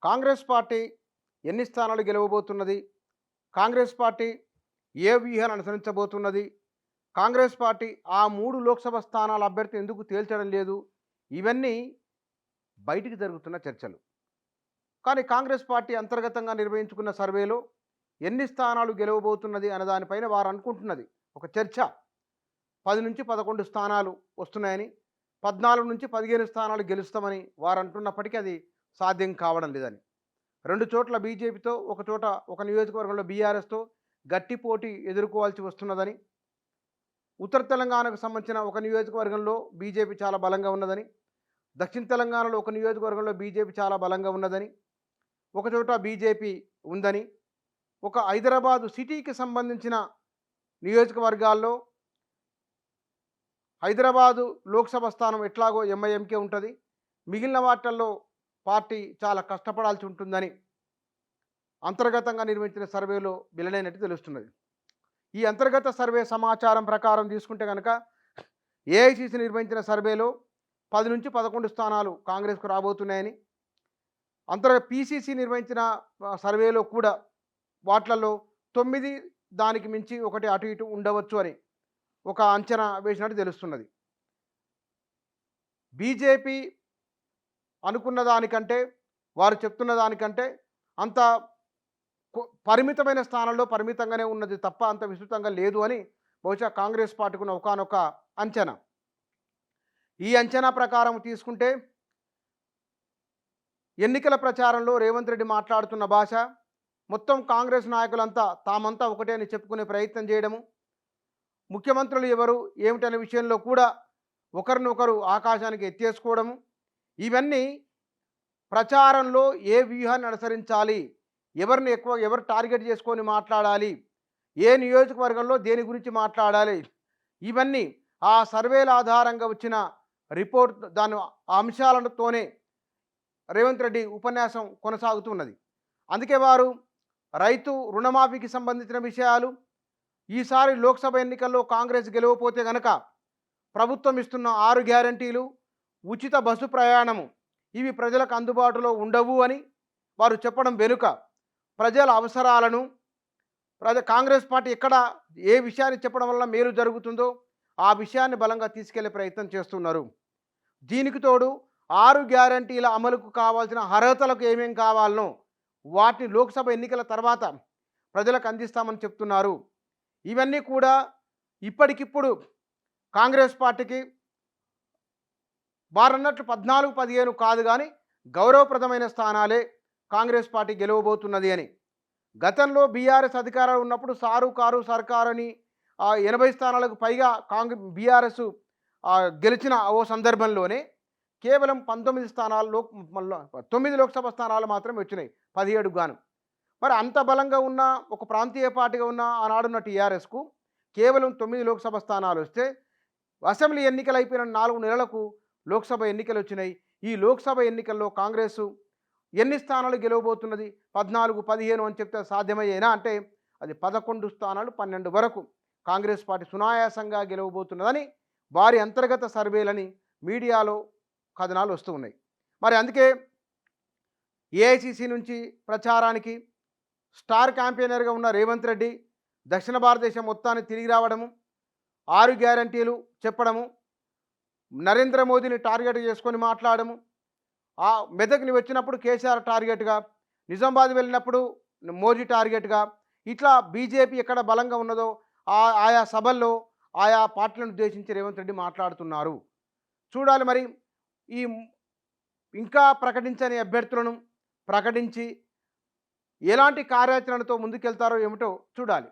Congress party ఎన్ని స్థానాలు గెలవబోతున్నది? Congress party ఏ వ్యూహాన్ని అనుసరించబోతున్నది? కాంగ్రెస్ పార్టీ ఆ 3 లోక్సభ స్థానాల అభ్యర్థి ఎందుకు తేల్చడం లేదు? ఇవన్నీ బయటికి జరుగుతున్న చర్చలు. కానీ కాంగ్రెస్ పార్టీ అంతర్గతంగా నిర్వహించుకున్న సర్వేలో ఎన్ని స్థానాలు గెలవబోతున్నది అనే దానిపైన వారు అనుకుంటున్నది ఒక చర్చ. 10-11 స్థానాలు వస్తున్నాయని, 14-15 స్థానాలు గెలుస్తామని వారు అంటున్నప్పటికీ అది సాధ్యం కావడం లేదని. 2 చోట్ల బీజేపీతో, ఒక చోట ఒక నియోజకవర్గంలో బీఆర్ఎస్‌తో గట్టి పోటీ ఎదుర్కోవాల్సి వస్తున్నదని, ఉత్తర తెలంగాణకు సంబంధించిన ఒక నియోజకవర్గంలో బీజేపీ చాలా బలంగా ఉన్నదని, దక్షిణ తెలంగాణలో ఒక నియోజకవర్గంలో బీజేపీ చాలా బలంగా ఉన్నదని, ఒక చోట బీజేపీ ఉందని, ఒక హైదరాబాదు సిటీకి సంబంధించిన నియోజకవర్గాల్లో హైదరాబాదు లోక్సభ స్థానం ఎట్లాగో ఎంఐఎంకే ఉంటుంది, మిగిలిన వాటిల్లో పార్టీ చాలా కష్టపడాల్సి ఉంటుందని అంతర్గతంగా నిర్వహించిన సర్వేలో వెల్లడైనట్టు తెలుస్తున్నది. ఈ అంతర్గత సర్వే సమాచారం ప్రకారం తీసుకుంటే కనుక ఏఐసిసి నిర్వహించిన సర్వేలో 10-11 స్థానాలు కాంగ్రెస్కు రాబోతున్నాయని, పీసీసీ నిర్వహించిన సర్వేలో కూడా వాట్లలో 9 దానికి మించి ఒకటి అటు ఇటు ఉండవచ్చు అని ఒక అంచనా వేసినట్టు తెలుస్తున్నది. బీజేపీ అనుకున్న దానికంటే, వారు చెప్తున్న దానికంటే అంత పరిమితమైన స్థానంలో పరిమితంగానే ఉన్నది తప్ప అంత విస్తృతంగా లేదు అని బహుశా కాంగ్రెస్ పార్టీకి ఉన్న ఒకానొక అంచనా. ఈ అంచనా ప్రకారం తీసుకుంటే ఎన్నికల ప్రచారంలో రేవంత్ రెడ్డి మాట్లాడుతున్న భాష మొత్తం కాంగ్రెస్ నాయకులంతా తామంతా ఒకటే అని చెప్పుకునే ప్రయత్నం చేయడము, ముఖ్యమంత్రులు ఎవరు ఏమిటనే విషయంలో కూడా ఒకరినొకరు ఆకాశానికి ఎత్తేసుకోవడము, ఇవన్నీ ప్రచారంలో ఏ వ్యూహాన్ని అనుసరించాలి, ఎవరు టార్గెట్ చేసుకొని మాట్లాడాలి, ఏ నియోజకవర్గంలో దేని గురించి మాట్లాడాలి, ఇవన్నీ ఆ సర్వేల ఆధారంగా వచ్చిన రిపోర్ట్ దాని అంశాలతోనే రేవంత్ రెడ్డి ఉపన్యాసం కొనసాగుతున్నది. అందుకే వారు రైతు రుణమాఫీకి సంబంధించిన విషయాలు, ఈసారి లోక్సభ ఎన్నికల్లో కాంగ్రెస్ గెలవపోతే గనక ప్రభుత్వం ఇస్తున్న 6 గ్యారంటీలు, ఉచిత బస్సు ప్రయాణము ఇవి ప్రజలకు అందుబాటులో ఉండవు అని వారు చెప్పడం వెనుక ప్రజల అవసరాలను, కాంగ్రెస్ పార్టీ ఎక్కడ ఏ విషయాన్ని చెప్పడం వల్ల మేలు జరుగుతుందో ఆ విషయాన్ని బలంగా తీసుకెళ్లే ప్రయత్నం చేస్తున్నారు. దీనికి తోడు 6 గ్యారంటీల అమలుకు కావాల్సిన అర్హతలకు ఏమేం కావాలనో వాటిని లోక్సభ ఎన్నికల తర్వాత ప్రజలకు అందిస్తామని చెప్తున్నారు. ఇవన్నీ కూడా ఇప్పటికిప్పుడు కాంగ్రెస్ పార్టీకి వారన్నట్లు 14-15 కాదు కానీ గౌరవప్రదమైన స్థానాలే కాంగ్రెస్ పార్టీ గెలవబోతున్నది అని. గతంలో బీఆర్ఎస్ అధికారంలో ఉన్నప్పుడు సారు కారు సర్కారు అని 80 స్థానాలకు పైగా బీఆర్ఎస్ గెలిచిన ఓ సందర్భంలోనే కేవలం 19 స్థానాల్లో 9 లోక్సభ స్థానాలు మాత్రమే వచ్చినాయి 17 గాను. మరి అంత బలంగా ఉన్న ఒక ప్రాంతీయ పార్టీగా ఉన్న ఆనాడున్న టీఆర్ఎస్కు కేవలం 9 లోక్సభ స్థానాలు వస్తే, అసెంబ్లీ ఎన్నికలు అయిపోయిన 4 నెలలకు లోక్సభ ఎన్నికలు వచ్చినాయి. ఈ లోక్సభ ఎన్నికల్లో కాంగ్రెస్ ఎన్ని స్థానాలు గెలవబోతున్నది? 14-15 అని చెప్తే సాధ్యమయ్యేనా అంటే అది 11 స్థానాలు 12 వరకు కాంగ్రెస్ పార్టీ సునాయాసంగా గెలవబోతున్నదని వారి అంతర్గత సర్వేలని మీడియాలో కథనాలు వస్తూ ఉన్నాయి. మరి అందుకే ఏఐసిసి నుంచి ప్రచారానికి స్టార్ క్యాంపెయినర్గా ఉన్న రేవంత్ రెడ్డి దక్షిణ భారతదేశం మొత్తాన్ని తిరిగి రావడము, 6 గ్యారంటీలు చెప్పడము, నరేంద్ర మోదీని టార్గెట్ చేసుకొని మాట్లాడము, మెదక్ని వచ్చినప్పుడు కేసీఆర్ టార్గెట్గా, నిజామాబాద్ వెళ్ళినప్పుడు మోదీ టార్గెట్గా, ఇట్లా బీజేపీ ఎక్కడ బలంగా ఉన్నదో ఆయా సభల్లో ఆయా పార్టీలను ఉద్దేశించి రేవంత్ రెడ్డి మాట్లాడుతున్నారు. చూడాలి మరి ఈ ఇంకా ప్రకటించని అభ్యర్థులను ప్రకటించి ఎలాంటి కార్యాచరణతో ముందుకెళ్తారో ఏమిటో చూడాలి.